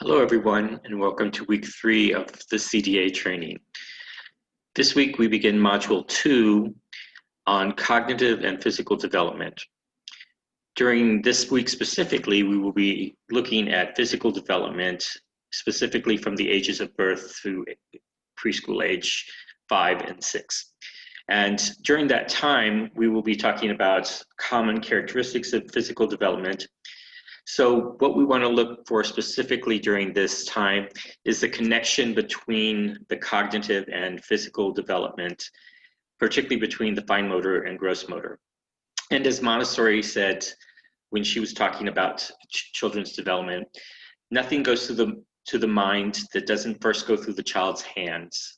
Hello everyone, and welcome to week 3 of the CDA training. This week we begin module 2 on cognitive and physical development. During this week specifically, we will be looking at physical development, specifically from the ages of birth through preschool age 5 and 6. And during that time, we will be talking about common characteristics of physical development. So what we want to look for specifically during this time is the connection between the cognitive and physical development, particularly between the fine motor and gross motor. And as Montessori said when she was talking about children's development, nothing goes to the mind that doesn't first go through the child's hands.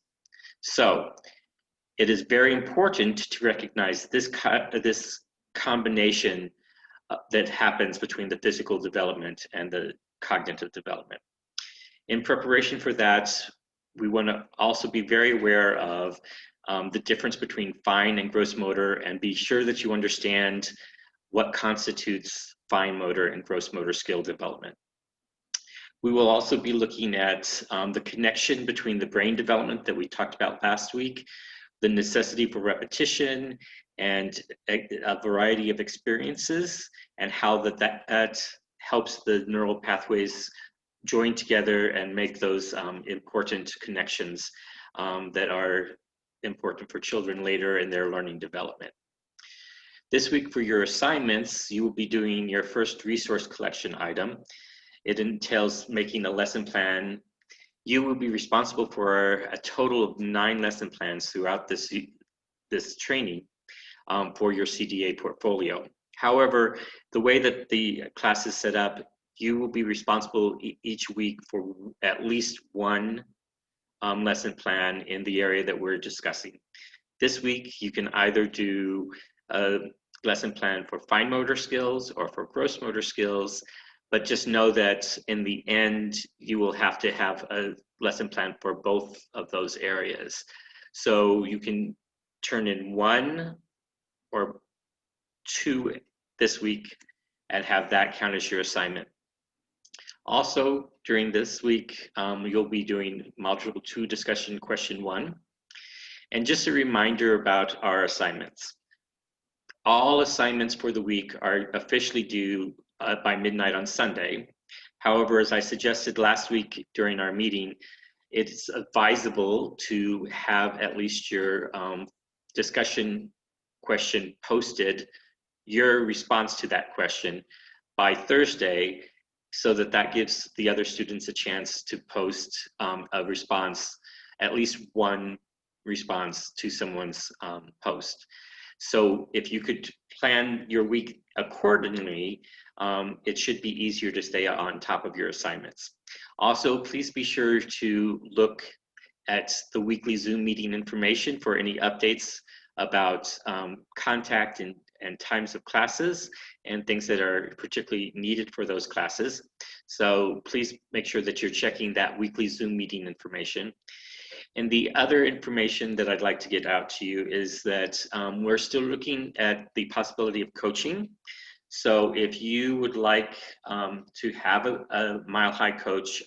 So it is very important to recognize this combination that happens between the physical development and the cognitive development. In preparation for that, we want to also be very aware of the difference between fine and gross motor, and be sure that you understand what constitutes fine motor and gross motor skill development. We will also be looking at the connection between the brain development that we talked about last week, the necessity for repetition, and a variety of experiences, and how that helps the neural pathways join together and make those important connections that are important for children later in their learning development. This week for your assignments, you will be doing your first resource collection item. It entails making a lesson plan. You will be responsible for a total of 9 lesson plans throughout this training for your CDA portfolio. However, the way that the class is set up, you will be responsible each week for at least one lesson plan in the area that we're discussing. This week, you can either do a lesson plan for fine motor skills or for gross motor skills, but just know that in the end, you will have to have a lesson plan for both of those areas. So you can turn in 1 or 2 this week and have that count as your assignment. Also, during this week, you'll be doing module 2 discussion question 1. And just a reminder about our assignments. All assignments for the week are officially due by midnight on Sunday. However, as I suggested last week during our meeting, it's advisable to have at least your discussion question posted, your response to that question, by Thursday, so that gives the other students a chance to post a response, at least one response to someone's post. So if you could plan your week accordingly, it should be easier to stay on top of your assignments. Also, please be sure to look at the weekly Zoom meeting information for any updates about contact and times of classes and things that are particularly needed for those classes. So please make sure that you're checking that weekly Zoom meeting information. And the other information that I'd like to get out to you is that we're still looking at the possibility of coaching. So if you would like to have a Mile High coach,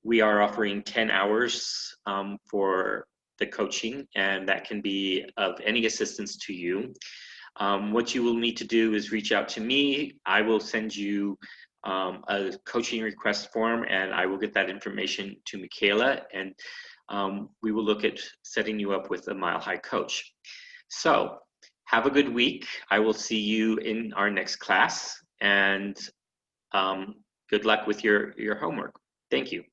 we are offering 10 hours for the coaching, and that can be of any assistance to you. What you will need to do is reach out to me. I will send you a coaching request form, and I will get that information to Michaela, and we will look at setting you up with a Mile High coach. So have a good week. I will see you in our next class, and good luck with your homework. Thank you.